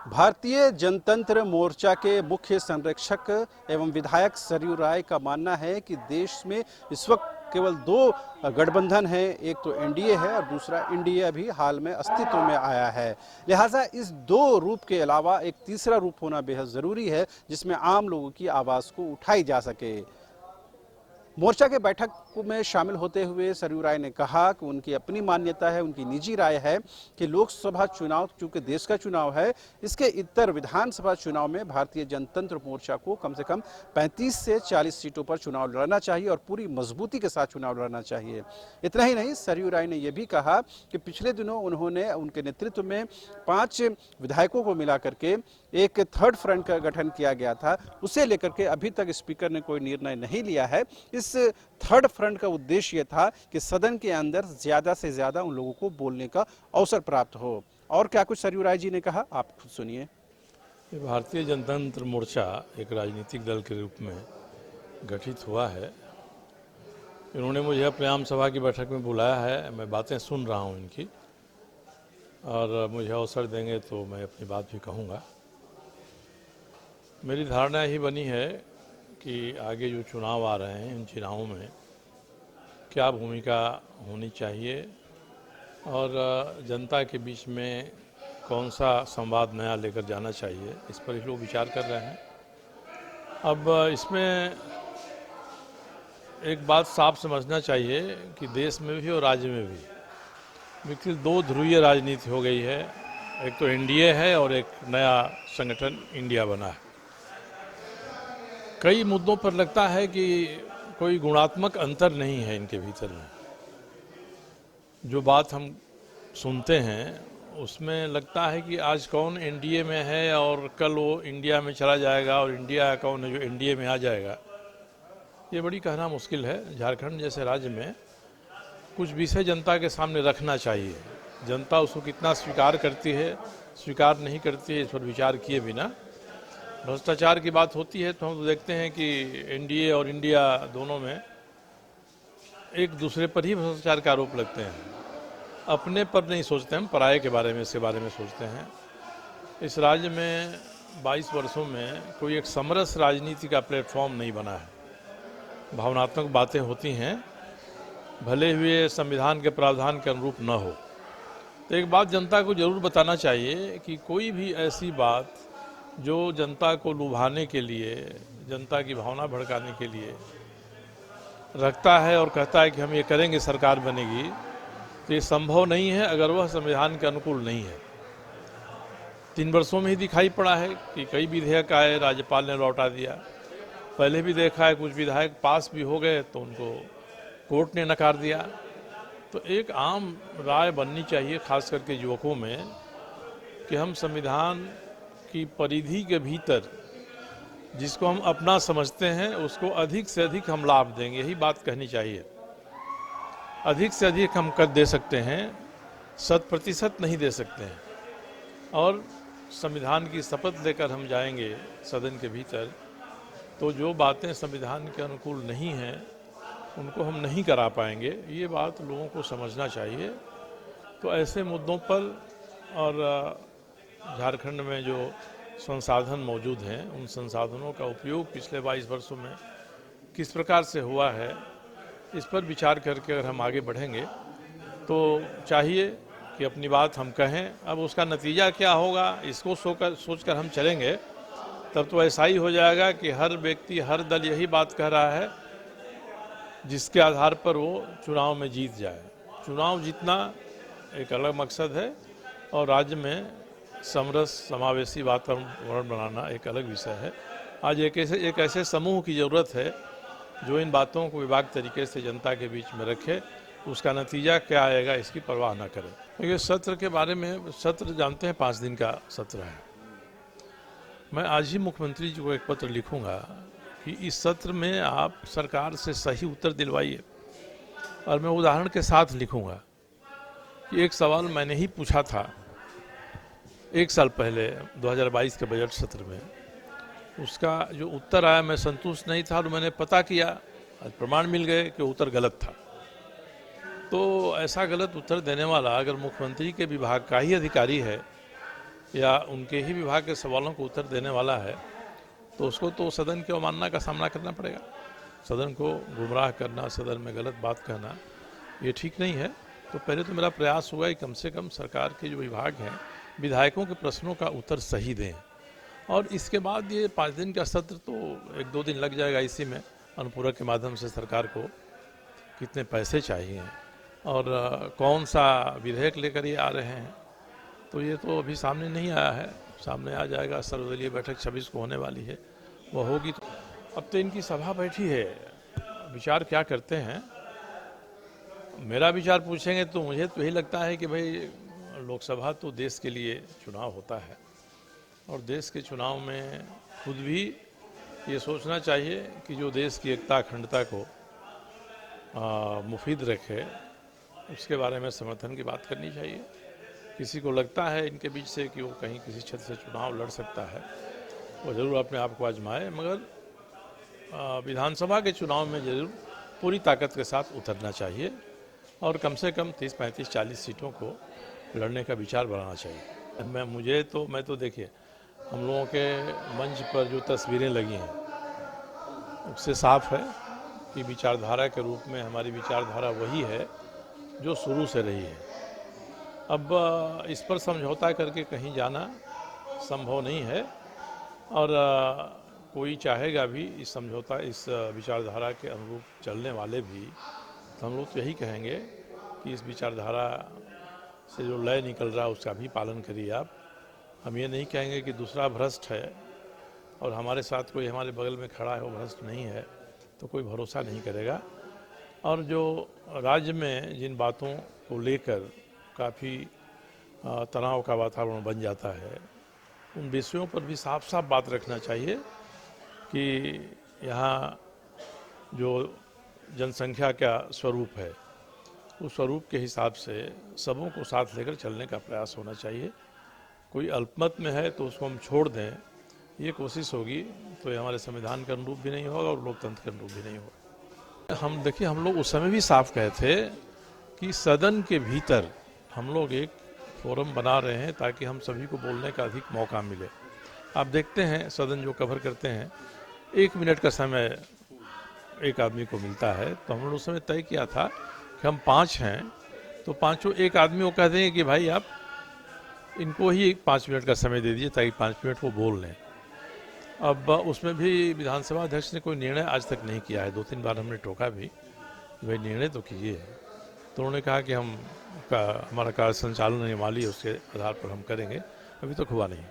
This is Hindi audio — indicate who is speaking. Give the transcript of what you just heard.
Speaker 1: भारतीय जनतंत्र मोर्चा के मुख्य संरक्षक एवं विधायक सरयू राय का मानना है कि देश में इस वक्त केवल दो गठबंधन है, एक तो एनडीए है और दूसरा इंडिया भी हाल में अस्तित्व में आया है। लिहाजा इस दो रूप के अलावा एक तीसरा रूप होना बेहद ज़रूरी है जिसमें आम लोगों की आवाज़ को उठाई जा सके। मोर्चा के बैठक में शामिल होते हुए सरयू राय ने कहा कि उनकी अपनी मान्यता है, उनकी निजी राय है कि लोकसभा चुनाव चूंकि देश का चुनाव है, इसके इतर विधानसभा चुनाव में भारतीय जनतंत्र मोर्चा को कम से कम 35 से 40 सीटों पर चुनाव लड़ना चाहिए और पूरी मजबूती के साथ चुनाव लड़ना चाहिए। इतना ही नहीं, सरयू राय ने यह भी कहा कि पिछले दिनों उन्होंने उनके नेतृत्व में 5 विधायकों को मिला करके एक थर्ड फ्रंट का गठन किया गया था, उसे लेकर के अभी तक स्पीकर ने कोई निर्णय नहीं लिया है। इस थर्ड फ्रंट का उद्देश्य यह था कि सदन के अंदर ज्यादा से ज्यादा उन लोगों को बोलने का अवसर प्राप्त हो। और क्या कुछ सरयू राय जी ने कहा, आप खुद सुनिए।
Speaker 2: भारतीय जनतंत्र मोर्चा एक राजनीतिक दल के रूप में गठित हुआ है। इन्होंने मुझे अपने आम सभा की बैठक में बुलाया है, मैं बातें सुन रहा हूं इनकी, और मुझे अवसर देंगे तो मैं अपनी बात भी कहूँगा। मेरी धारणा ही बनी है कि आगे जो चुनाव आ रहे हैं, इन चुनावों में क्या भूमिका होनी चाहिए और जनता के बीच में कौन सा संवाद नया लेकर जाना चाहिए, इस पर लोग विचार कर रहे हैं। अब इसमें एक बात साफ समझना चाहिए कि देश में भी और राज्य में भी बिल्कुल दो ध्रुवीय राजनीति हो गई है। एक तो एनडीए है और एक नया संगठन इंडिया बना है। कई मुद्दों पर लगता है कि कोई गुणात्मक अंतर नहीं है इनके भीतर में। जो बात हम सुनते हैं उसमें लगता है कि आज कौन एनडीए में है और कल वो इंडिया में चला जाएगा, और इंडिया कौन है जो एनडीए में आ जाएगा, ये बड़ी कहना मुश्किल है। झारखंड जैसे राज्य में कुछ विषय जनता के सामने रखना चाहिए। जनता उसको कितना स्वीकार करती है, स्वीकार नहीं करती है, इस पर विचार किए बिना भ्रष्टाचार की बात होती है तो हम तो देखते हैं कि एनडीए और इंडिया दोनों में एक दूसरे पर ही भ्रष्टाचार का आरोप लगते हैं। अपने पर नहीं सोचते, हम पराये के बारे में, इसके बारे में सोचते हैं। इस राज्य में 22 वर्षों में कोई एक समरस राजनीति का प्लेटफॉर्म नहीं बना है। भावनात्मक बातें होती हैं, भले हुए संविधान के प्रावधान के अनुरूप न हो। तो एक बात जनता को जरूर बताना चाहिए कि कोई भी ऐसी बात जो जनता को लुभाने के लिए, जनता की भावना भड़काने के लिए रखता है और कहता है कि हम ये करेंगे, सरकार बनेगी, तो ये संभव नहीं है अगर वह संविधान के अनुकूल नहीं है। 3 वर्षों में ही दिखाई पड़ा है कि कई विधेयक आए, राज्यपाल ने लौटा दिया। पहले भी देखा है कुछ विधायक पास भी हो गए तो उनको कोर्ट ने नकार दिया। तो एक आम राय बननी चाहिए, खास करके युवकों में, कि हम संविधान की परिधि के भीतर जिसको हम अपना समझते हैं उसको अधिक से अधिक हम लाभ देंगे, यही बात कहनी चाहिए। अधिक से अधिक हम कर दे सकते हैं, 100% नहीं दे सकते हैं। और संविधान की शपथ लेकर हम जाएंगे सदन के भीतर तो जो बातें संविधान के अनुकूल नहीं हैं उनको हम नहीं करा पाएंगे। ये बात लोगों को समझना चाहिए। तो ऐसे मुद्दों पर और झारखंड में जो संसाधन मौजूद हैं, उन संसाधनों का उपयोग पिछले 22 वर्षों में किस प्रकार से हुआ है, इस पर विचार करके अगर हम आगे बढ़ेंगे तो चाहिए कि अपनी बात हम कहें। अब उसका नतीजा क्या होगा इसको सोचकर हम चलेंगे तब तो ऐसा ही हो जाएगा कि हर व्यक्ति, हर दल यही बात कह रहा है जिसके आधार पर वो चुनाव में जीत जाए। चुनाव जीतना एक अलग मकसद है और राज्य में समरस समावेशी वातावरण बनाना एक अलग विषय है। आज एक ऐसे समूह की ज़रूरत है जो इन बातों को विभाग तरीके से जनता के बीच में रखे। उसका नतीजा क्या आएगा इसकी परवाह न करें। देखिए, सत्र के बारे में, सत्र जानते हैं 5 दिन का सत्र है। मैं आज ही मुख्यमंत्री जी को एक पत्र लिखूंगा कि इस सत्र में आप सरकार से सही उत्तर दिलवाइए। और मैं उदाहरण के साथ लिखूंगा कि एक सवाल मैंने ही पूछा था 1 साल पहले 2022 के बजट सत्र में, उसका जो उत्तर आया मैं संतुष्ट नहीं था और मैंने पता किया, आज प्रमाण मिल गए कि उत्तर गलत था। तो ऐसा गलत उत्तर देने वाला अगर मुख्यमंत्री के विभाग का ही अधिकारी है या उनके ही विभाग के सवालों को उत्तर देने वाला है, तो उसको तो सदन की अवमानना का सामना करना पड़ेगा। सदन को गुमराह करना, सदन में गलत बात कहना, ये ठीक नहीं है। तो पहले तो मेरा प्रयास हुआ कि कम से कम सरकार के जो विभाग हैं विधायकों के प्रश्नों का उत्तर सही दें, और इसके बाद ये 5 दिन का सत्र तो 1-2 दिन लग जाएगा इसी में, अनुपूरक के माध्यम से सरकार को कितने पैसे चाहिए और कौन सा विधेयक लेकर ये आ रहे हैं, तो ये तो अभी सामने नहीं आया है। सामने आ जाएगा। सर्वदलीय बैठक 26 को होने वाली है, वो होगी तो अब तो इनकी सभा बैठी है, विचार क्या करते हैं। मेरा विचार पूछेंगे तो मुझे तो यही लगता है कि भाई लोकसभा तो देश के लिए चुनाव होता है, और देश के चुनाव में खुद भी ये सोचना चाहिए कि जो देश की एकता अखंडता को मुफीद रखे, उसके बारे में समर्थन की बात करनी चाहिए। किसी को लगता है इनके बीच से कि वो कहीं किसी क्षेत्र से चुनाव लड़ सकता है, वो ज़रूर अपने आप को आजमाए, मगर विधानसभा के चुनाव में ज़रूर पूरी ताकत के साथ उतरना चाहिए और कम से कम 30, 35, 40 सीटों को लड़ने का विचार बनाना चाहिए। मैं तो देखिए, हम लोगों के मंच पर जो तस्वीरें लगी हैं उससे साफ है कि विचारधारा के रूप में हमारी विचारधारा वही है जो शुरू से रही है। अब इस पर समझौता करके कहीं जाना संभव नहीं है, और कोई चाहेगा भी इस समझौता, इस विचारधारा के अनुरूप चलने वाले भी, तो हम लोग तो यही कहेंगे कि इस विचारधारा से जो लय निकल रहा है उसका भी पालन करिए आप। हम ये नहीं कहेंगे कि दूसरा भ्रष्ट है और हमारे साथ कोई हमारे बगल में खड़ा है वो भ्रष्ट नहीं है, तो कोई भरोसा नहीं करेगा। और जो राज्य में जिन बातों को लेकर काफ़ी तनाव का वातावरण बन जाता है, उन विषयों पर भी साफ साफ बात रखना चाहिए कि यहाँ जो जनसंख्या का स्वरूप है उस स्वरूप के हिसाब से सबों को साथ लेकर चलने का प्रयास होना चाहिए। कोई अल्पमत में है तो उसको हम छोड़ दें, ये कोशिश होगी तो ये हमारे संविधान के अनुरूप भी नहीं होगा और लोकतंत्र के अनुरूप भी नहीं होगा। हम लोग उस समय भी साफ कहे थे कि सदन के भीतर हम लोग एक फोरम बना रहे हैं ताकि हम सभी को बोलने का अधिक मौका मिले। आप देखते हैं सदन जो कवर करते हैं 1 मिनट का समय एक आदमी को मिलता है, तो हम लोग उस समय तय किया था कि हम 5 हैं तो पाँचों एक आदमी को कह देंगे कि भाई आप इनको ही 5 मिनट का समय दे दीजिए ताकि 5 मिनट वो बोल लें। अब उसमें भी विधानसभा अध्यक्ष ने कोई निर्णय आज तक नहीं किया है। 2-3 बार हमने टोका भी, भाई निर्णय तो कीजिए, तो उन्होंने कहा कि हमारा कार्य संचालन नियमावली है उसके आधार पर हम करेंगे। अभी तक हुआ नहीं।